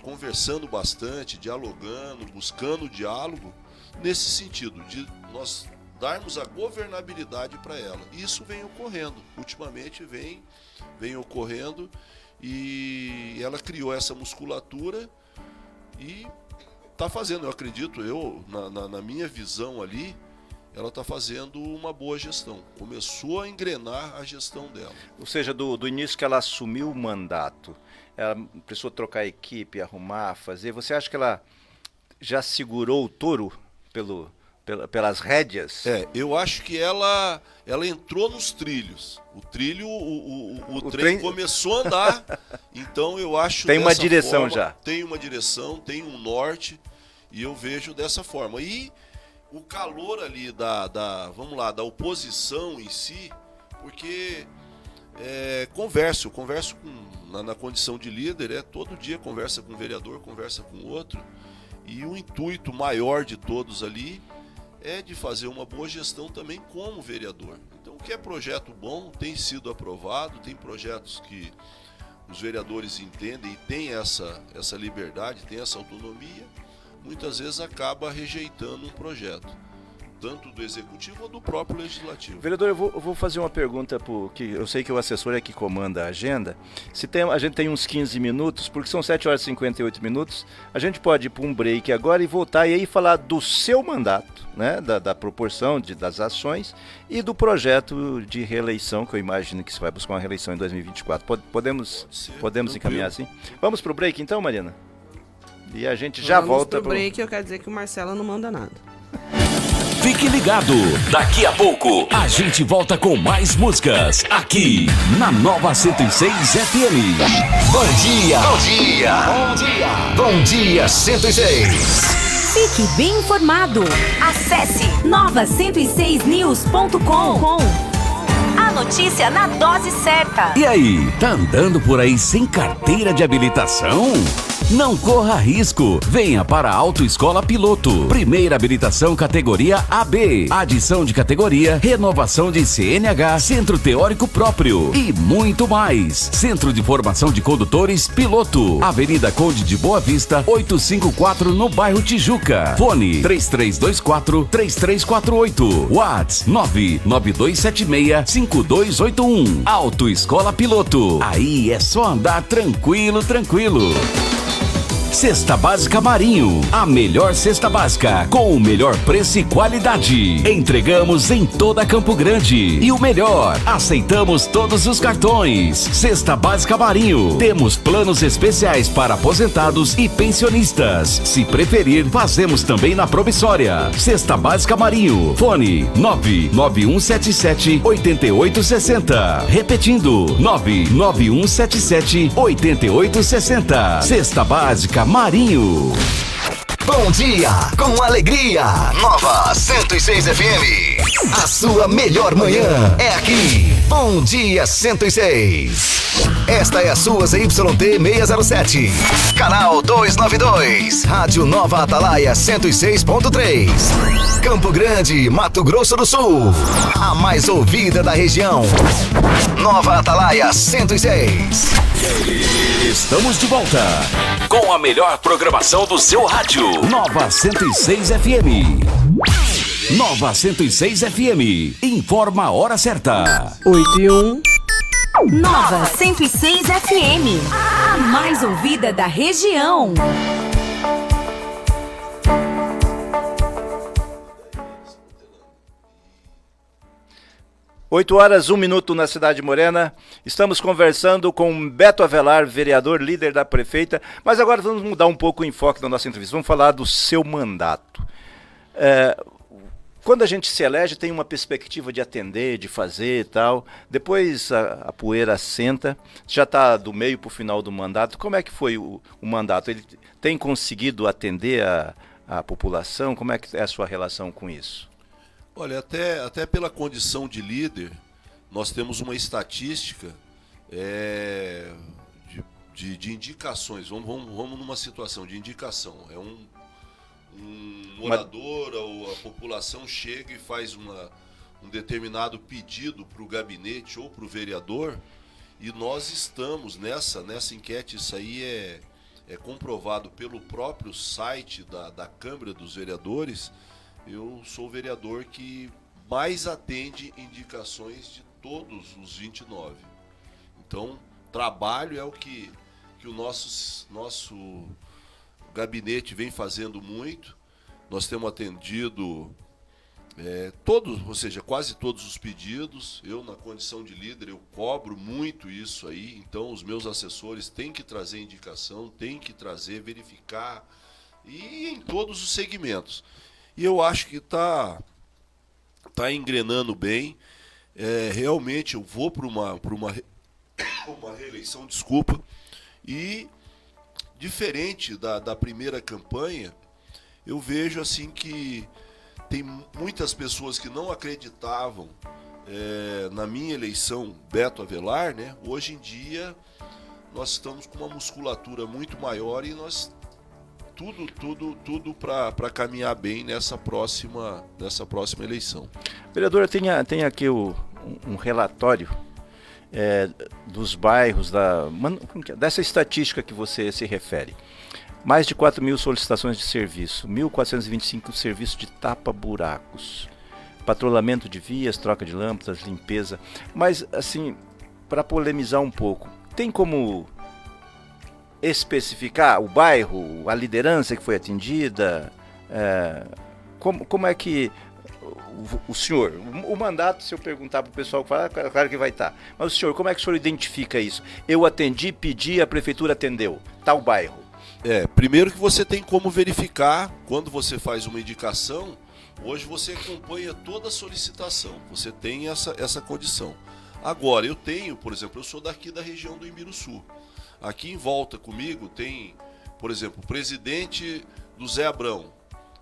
conversando bastante, dialogando, buscando diálogo, nesse sentido, de nós darmos a governabilidade para ela. Isso vem ocorrendo, ultimamente vem ocorrendo, e ela criou essa musculatura e está fazendo, eu acredito, na minha visão ali, ela está fazendo uma boa gestão. Começou a engrenar a gestão dela. Ou seja, do início que ela assumiu o mandato, ela precisou trocar a equipe, arrumar, fazer. Você acha que ela já segurou o touro pelas rédeas? Eu acho que ela entrou nos trilhos. O trilho, o trem começou a andar. Então eu acho tem uma direção já. Tem uma direção, tem um norte. E eu vejo dessa forma. E o calor ali da oposição em si, porque eu converso na condição de líder, todo dia conversa com um vereador, conversa com outro, e o intuito maior de todos ali é de fazer uma boa gestão também como vereador. Então, o que é projeto bom tem sido aprovado, tem projetos que os vereadores entendem e têm essa liberdade, têm essa autonomia. Muitas vezes acaba rejeitando um projeto, tanto do executivo ou do próprio legislativo. Vereador, eu vou fazer uma pergunta, porque eu sei que o assessor é que comanda a agenda. A gente tem uns 15 minutos, porque são 7 horas e 58 minutos, a gente pode ir para um break agora e voltar e aí falar do seu mandato, né, da proporção das ações e do projeto de reeleição, que eu imagino que você vai buscar uma reeleição em 2024. Podemos encaminhar assim? Vamos para o break então, Marina? E a gente já volta pro break. Eu quero dizer que o Marcelo não manda nada. Fique ligado, daqui a pouco a gente volta com mais músicas aqui na Nova 106 FM. Bom dia! Bom dia! Bom dia! Bom dia 106! Fique bem informado. Acesse nova106news.com. A notícia na dose certa. E aí, tá andando por aí sem carteira de habilitação? Não corra risco. Venha para a Autoescola Piloto. Primeira habilitação categoria AB. Adição de categoria, renovação de CNH, centro teórico próprio e muito mais. Centro de Formação de Condutores Piloto. Avenida Conde de Boa Vista, 854 no bairro Tijuca. Fone 3324-3348. WhatsApp 99276-5281. Autoescola Piloto. Aí é só andar tranquilo. Cesta Básica Marinho, a melhor cesta básica com o melhor preço e qualidade. Entregamos em toda Campo Grande. E o melhor, aceitamos todos os cartões. Cesta Básica Marinho. Temos planos especiais para aposentados e pensionistas. Se preferir, fazemos também na Promissória. Cesta Básica Marinho. Fone 99177-8860. Repetindo, 99177-8860. Cesta Básica Marinho. Bom dia, com alegria. Nova 106 FM. A sua melhor manhã é aqui. Bom dia 106. Esta é a sua ZYT 607. Canal 292. Rádio Nova Atalaia 106.3. Campo Grande, Mato Grosso do Sul. A mais ouvida da região. Nova Atalaia 106. Estamos de volta com a melhor programação do seu rádio. Nova 106 FM. Nova 106 FM. Informa a hora certa. 8:01. Nova 106 FM. A mais ouvida da região. 8h01 na Cidade Morena. Estamos conversando com Beto Avelar, vereador, líder da prefeita. Mas agora vamos mudar um pouco o enfoque da nossa entrevista. Vamos falar do seu mandato. Quando a gente se elege, tem uma perspectiva de atender, de fazer e tal. Depois a poeira assenta. Já está do meio para o final do mandato. Como é que foi o mandato? Ele tem conseguido atender a população? Como é que é a sua relação com isso? Olha, até pela condição de líder, nós temos uma estatística de indicações. Vamos numa situação de indicação. É um morador ou a população chega e faz um determinado pedido para o gabinete ou para o vereador, e nós estamos nessa enquete. Isso aí é comprovado pelo próprio site da Câmara dos Vereadores. Eu sou o vereador que mais atende indicações de todos os 29. Então, trabalho é o que o nosso gabinete vem fazendo muito. Nós temos atendido quase todos os pedidos. Eu, na condição de líder, eu cobro muito isso aí. Então, os meus assessores têm que trazer indicação, têm que trazer, verificar, e em todos os segmentos. E eu acho que tá engrenando bem. Realmente eu vou para uma reeleição, e diferente da primeira campanha, eu vejo assim que tem muitas pessoas que não acreditavam na minha eleição, Beto Avelar, né? Hoje em dia nós estamos com uma musculatura muito maior e nós tudo para caminhar bem nessa próxima eleição. Vereadora, tem aqui um relatório dos bairros, dessa estatística que você se refere. Mais de 4.000 solicitações de serviço, 1.425 serviços de tapa-buracos, patrulhamento de vias, troca de lâmpadas, limpeza. Mas, assim, para polemizar um pouco, tem como especificar o bairro, a liderança que foi atendida? Como é que o senhor, o mandato, se eu perguntar para o pessoal, claro que vai estar, mas o senhor, como é que o senhor identifica isso? Eu atendi, pedi, a prefeitura atendeu, tal bairro. Primeiro que você tem como verificar, quando você faz uma indicação, hoje você acompanha toda a solicitação, você tem essa condição. Agora, eu tenho, por exemplo, eu sou daqui da região do Imbiruçu. Aqui em volta comigo tem, por exemplo, o presidente do Zé Abrão,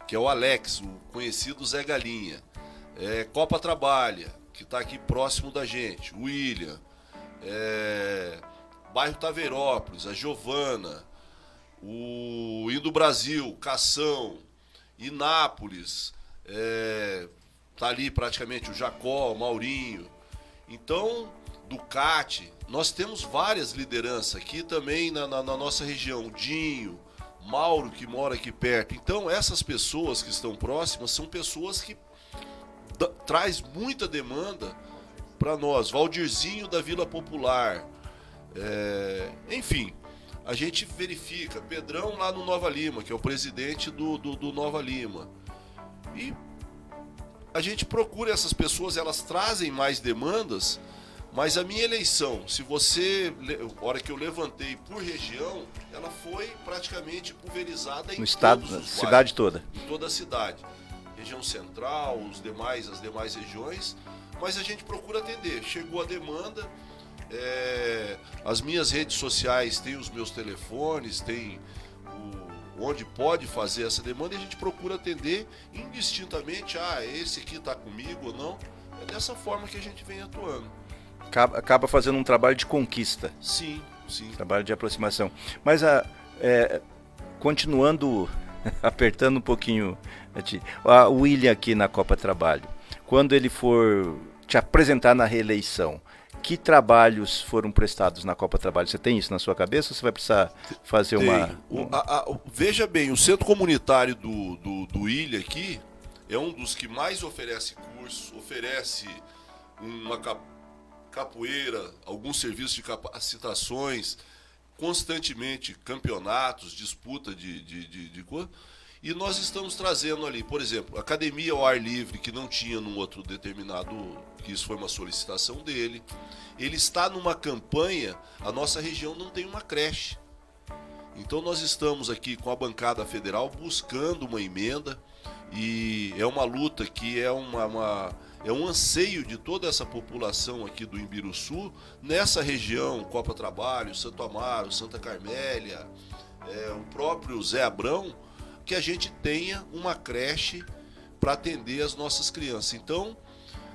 que é o Alex, o conhecido Zé Galinha. Copa Trabalha, que está aqui próximo da gente, o William. Bairro Taveirópolis, a Giovana. O Indo Brasil, Cação, Inápolis, tá ali praticamente o Jacó, o Maurinho. Então, Ducati, nós temos várias lideranças aqui também na nossa região. O Dinho, Mauro, que mora aqui perto. Então, essas pessoas que estão próximas são pessoas que traz muita demanda para nós. Valdirzinho da Vila Popular. Enfim, a gente verifica, Pedrão lá no Nova Lima, que é o presidente do Nova Lima. E a gente procura essas pessoas, elas trazem mais demandas, mas a minha eleição, se você, a hora que eu levantei por região, ela foi praticamente pulverizada em No estado, todos na os cidade bairros, toda. em toda a cidade. Região central, as demais regiões, mas a gente procura atender. Chegou a demanda, as minhas redes sociais têm os meus telefones, tem onde pode fazer essa demanda, e a gente procura atender indistintamente, esse aqui está comigo ou não. É dessa forma que a gente vem atuando. Acaba fazendo um trabalho de conquista. Sim. Trabalho de aproximação. Mas continuando, apertando um pouquinho, o William aqui na Copa Trabalho, quando ele for te apresentar na reeleição, que trabalhos foram prestados na Copa Trabalho? Você tem isso na sua cabeça ou você vai precisar fazer Veja bem, o centro comunitário do Ilha aqui é um dos que mais oferece cursos, oferece uma capoeira, alguns serviços de capacitações, constantemente campeonatos, disputa de coisa. E nós estamos trazendo ali, por exemplo, academia ao ar livre, que não tinha num outro determinado, que isso foi uma solicitação dele. Ele está numa campanha, a nossa região não tem uma creche. Então nós estamos aqui com a bancada federal buscando uma emenda, e é uma luta que é um anseio de toda essa população aqui do Imbiruçu, nessa região, Copa Trabalho, Santo Amaro, Santa Carmélia, o próprio Zé Abrão, que a gente tenha uma creche para atender as nossas crianças. Então,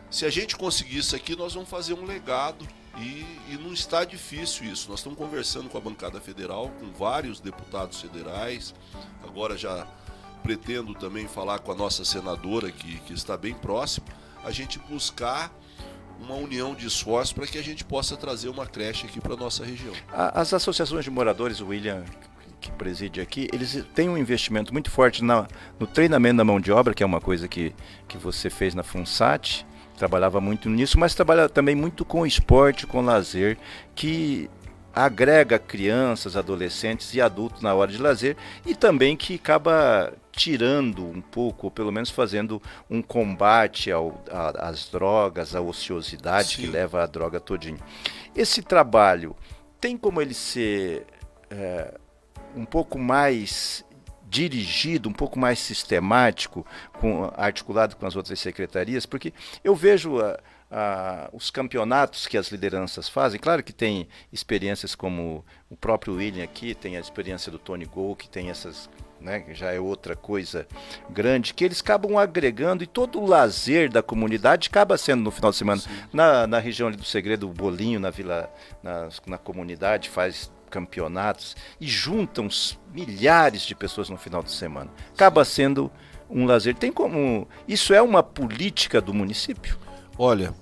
se a gente conseguir isso aqui, nós vamos fazer um legado, e não está difícil isso. Nós estamos conversando com a bancada federal, com vários deputados federais, agora já pretendo também falar com a nossa senadora, que está bem próxima, a gente buscar uma união de esforços para que a gente possa trazer uma creche aqui para a nossa região. As associações de moradores, o William que preside aqui, eles têm um investimento muito forte no treinamento da mão de obra, que é uma coisa que você fez na FUNSAT, trabalhava muito nisso, mas trabalha também muito com esporte, com lazer, que agrega crianças, adolescentes e adultos na hora de lazer, e também que acaba tirando um pouco, ou pelo menos fazendo um combate às drogas, à ociosidade. Sim. Que leva a droga todinho. Esse trabalho tem como ele ser um pouco mais dirigido, um pouco mais sistemático, articulado com as outras secretarias, porque eu vejo os campeonatos que as lideranças fazem, claro que tem experiências como o próprio William aqui, tem a experiência do Tony Gol, que tem essas, né, que já é outra coisa grande, que eles acabam agregando, e todo o lazer da comunidade acaba sendo no final de semana. Na região ali do Segredo, o Bolinho, na vila, na comunidade, faz campeonatos e juntam milhares de pessoas no final de semana. Acaba sendo um lazer. Tem como... Isso é uma política do município? Olha,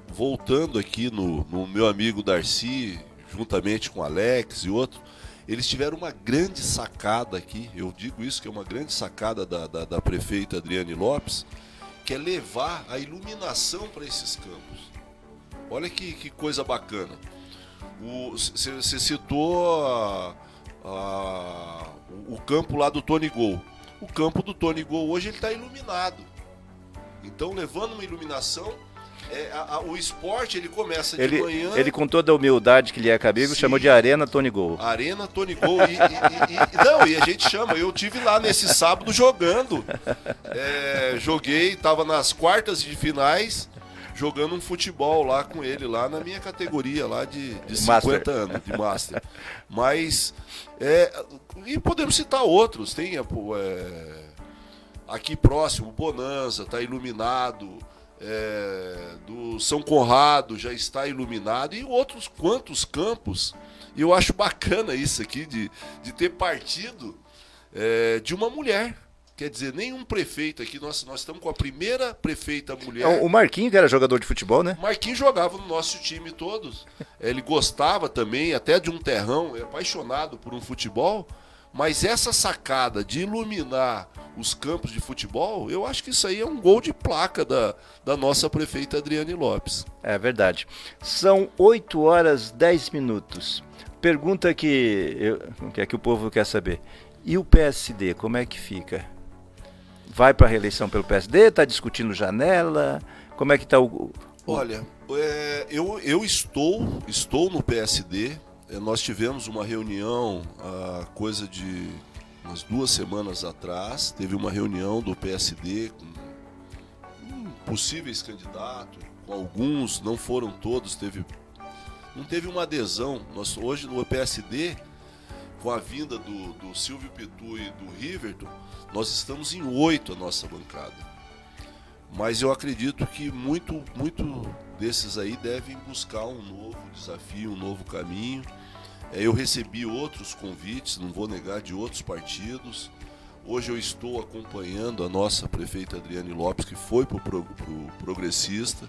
voltando aqui no meu amigo Darcy, juntamente com Alex e outro, eles tiveram uma grande sacada aqui, eu digo isso, que é uma grande sacada da prefeita Adriane Lopes, que é levar a iluminação para esses campos. Olha que coisa bacana. Você citou o campo lá do Tony Gol. O campo do Tony Gol hoje ele está iluminado. Então, levando uma iluminação, o esporte ele começa de manhã. Ele, com toda a humildade que lhe é cabível, chamou de Arena Tony Gol. Arena Tony Gol. E a gente chama. Eu tive lá nesse sábado jogando. Joguei, estava nas quartas de finais, jogando um futebol lá com ele, lá na minha categoria lá de 50 anos, de Master. Mas, e podemos citar outros, tem aqui próximo, o Bonanza, está iluminado, do São Conrado já está iluminado, e outros quantos campos. E eu acho bacana isso aqui, de ter partido de uma mulher. Quer dizer, nenhum prefeito aqui, nós estamos com a primeira prefeita mulher. O Marquinhos, que era jogador de futebol, né? O Marquinhos jogava no nosso time todos. Ele gostava também, até de um terrão, é apaixonado por um futebol. Mas essa sacada de iluminar os campos de futebol, eu acho que isso aí é um gol de placa da nossa prefeita Adriane Lopes. É verdade. São 8 horas 10 minutos. Pergunta que o povo quer saber. E o PSD, como é que fica? Vai para a reeleição pelo PSD? Está discutindo janela? Como é que está o... Olha, eu estou no PSD. Nós tivemos uma reunião há coisa de umas 2 semanas atrás. Teve uma reunião do PSD com possíveis candidatos, com alguns, não foram todos, não teve uma adesão. Hoje no PSD, com a vinda do Silvio Pitu e do Riverton, nós estamos em 8 a nossa bancada. Mas eu acredito que muito desses aí devem buscar um novo desafio, um novo caminho. Eu recebi outros convites, não vou negar, de outros partidos. Hoje eu estou acompanhando a nossa prefeita Adriane Lopes, que foi para o Progressista.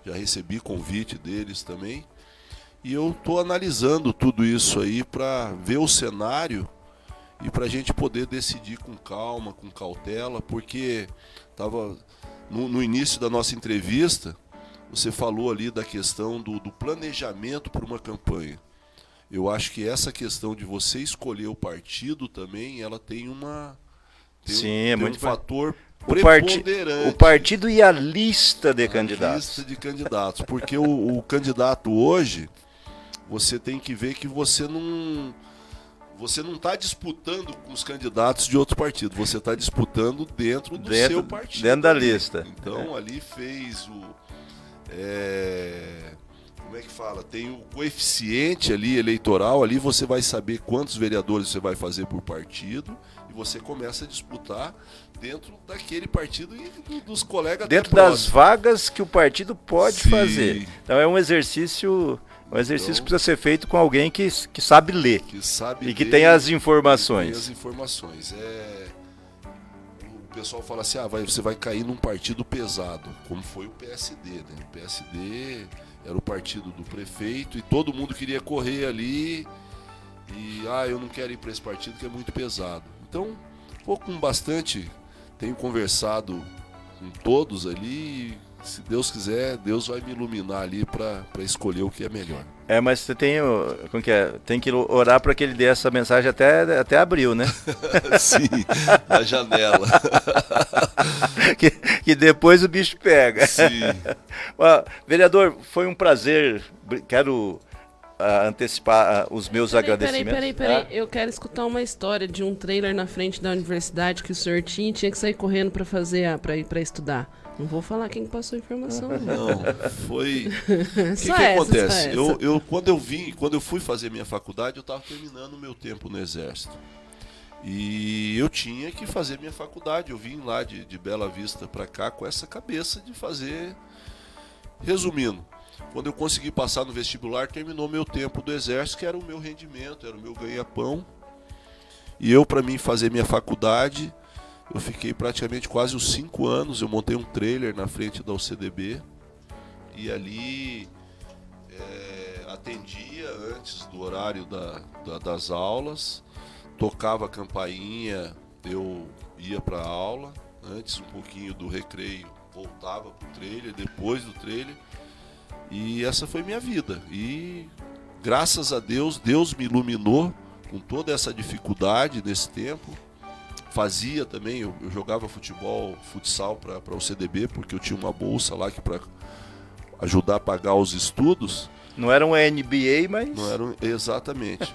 Já recebi convite deles também. E eu estou analisando tudo isso aí para ver o cenário e para a gente poder decidir com calma, com cautela, porque estava no início da nossa entrevista, você falou ali da questão do planejamento para uma campanha. Eu acho que essa questão de você escolher o partido também, ela tem muito um fator o preponderante. O partido e a lista de candidatos. Lista de candidatos, porque o candidato hoje, você tem que ver que você não está disputando com os candidatos de outro partido, você está disputando dentro do seu partido. Dentro da lista. Então ali fez como é que fala? Tem o coeficiente ali eleitoral, ali você vai saber quantos vereadores você vai fazer por partido e você começa a disputar dentro daquele partido e dos colegas. Dentro das vagas que o partido pode Sim. fazer. Então é um exercício que precisa ser feito com alguém que sabe ler. Que tem as informações. Tem as informações. O pessoal fala assim, você vai cair num partido pesado, como foi o PSD, né? O PSD era o partido do prefeito e todo mundo queria correr ali e, eu não quero ir para esse partido que é muito pesado. Então, tenho conversado com todos ali e, se Deus quiser, Deus vai me iluminar ali para escolher o que é melhor. Mas você tem que orar para que ele dê essa mensagem até abril, né? Sim, na janela. que depois o bicho pega. Sim. Vereador, foi um prazer. Quero antecipar os meus agradecimentos. Peraí. Eu quero escutar uma história de um trailer na frente da universidade que o senhor tinha que sair correndo para ir para estudar. Não vou falar quem passou a informação. Não, foi... O que acontece? Quando eu fui fazer minha faculdade, eu estava terminando o meu tempo no Exército. E eu tinha que fazer minha faculdade. Eu vim lá de Bela Vista para cá com essa cabeça de fazer... Resumindo, quando eu consegui passar no vestibular, terminou meu tempo do Exército, que era o meu rendimento, era o meu ganha-pão. E eu, para mim fazer minha faculdade... Eu fiquei praticamente quase os 5 anos, eu montei um trailer na frente da UCDB e ali atendia antes do horário das aulas, tocava a campainha, eu ia para a aula, antes um pouquinho do recreio, voltava para o trailer, depois do trailer, e essa foi minha vida. E graças a Deus, Deus me iluminou com toda essa dificuldade nesse tempo. Fazia também, eu jogava futsal para o CDB, porque eu tinha uma bolsa lá para ajudar a pagar os estudos. Não era uma NBA, mas... Não era exatamente.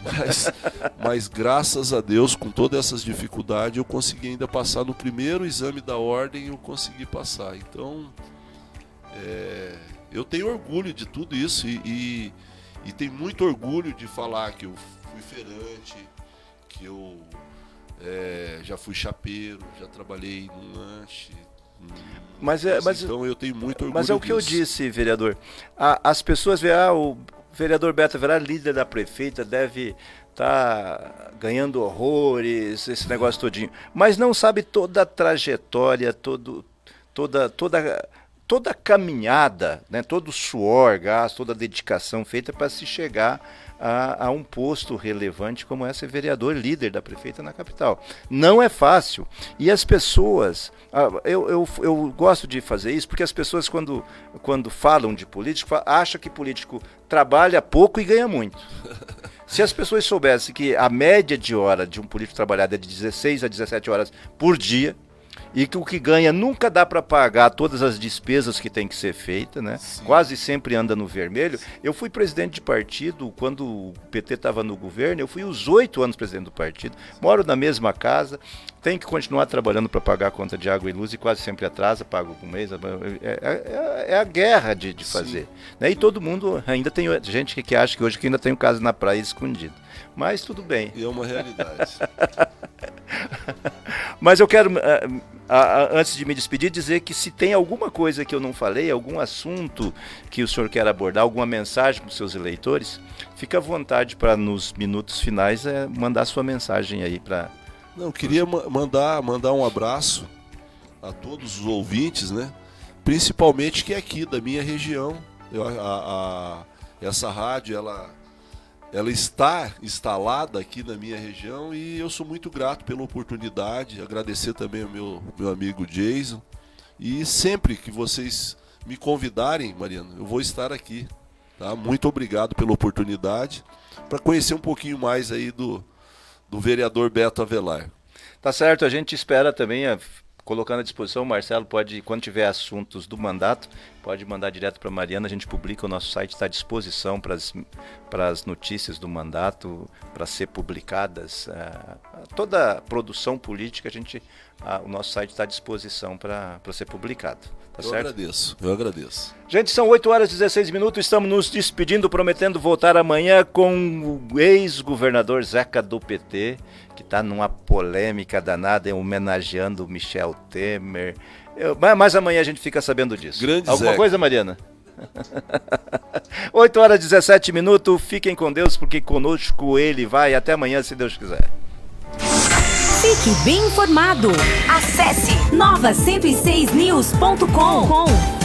Mas graças a Deus, com todas essas dificuldades, eu consegui ainda passar no primeiro exame da ordem, eu consegui passar. Então, eu tenho orgulho de tudo isso e tenho muito orgulho de falar que eu fui feirante, que eu... já fui chapeiro, já trabalhei num lanche. Então eu tenho muito orgulho. Mas é o que eu disse, vereador. As pessoas veem, o vereador Beto Avelar, líder da prefeita, deve estar ganhando horrores, esse negócio todinho. Mas não sabe toda a trajetória, toda a caminhada, né, todo o suor, gasto, toda a dedicação feita para se chegar a um posto relevante como é ser vereador líder da prefeita na capital. Não é fácil. E as pessoas... Eu gosto de fazer isso porque as pessoas, quando falam de político, acham que político trabalha pouco e ganha muito. Se as pessoas soubessem que a média de hora de um político trabalhar é de 16 a 17 horas por dia, e que o que ganha nunca dá para pagar todas as despesas que tem que ser feita, né? Sim. Quase sempre anda no vermelho. Eu fui presidente de partido quando o PT estava no governo, eu fui os 8 anos presidente do partido, moro na mesma casa, tenho que continuar trabalhando para pagar a conta de água e luz e quase sempre atrasa, pago um mês. É a guerra de fazer. Né? E todo mundo, ainda tem gente que acha que hoje que ainda tem um caso na praia escondido. Mas tudo bem. E é uma realidade. Mas eu quero, antes de me despedir, dizer que se tem alguma coisa que eu não falei, algum assunto que o senhor quer abordar, alguma mensagem para os seus eleitores, fica à vontade para, nos minutos finais, mandar sua mensagem aí para... Não, queria mandar um abraço a todos os ouvintes, né? Principalmente que é aqui da minha região. Essa rádio, ela está instalada aqui na minha região e eu sou muito grato pela oportunidade. Agradecer também ao meu amigo Jason. E sempre que vocês me convidarem, Mariana, eu vou estar aqui. Tá? Muito obrigado pela oportunidade para conhecer um pouquinho mais aí do vereador Beto Avelar. Tá certo, a gente espera também, colocando à disposição, o Marcelo pode, quando tiver assuntos do mandato, pode mandar direto para a Mariana, a gente publica, o nosso site está à disposição para as notícias do mandato, para ser publicadas. Toda a produção política, o nosso site está à disposição para ser publicado. Tá certo? Eu agradeço. Gente, são 8 horas e 16 minutos, estamos nos despedindo, prometendo voltar amanhã com o ex-governador Zeca do PT, que está numa polêmica danada, homenageando o Michel Temer. Mas amanhã a gente fica sabendo disso. Grande Alguma Zeca. coisa, Mariana? 8 horas e 17 minutos, fiquem com Deus, porque conosco ele vai. Até amanhã, se Deus quiser. Fique bem informado. Acesse nova106news.com.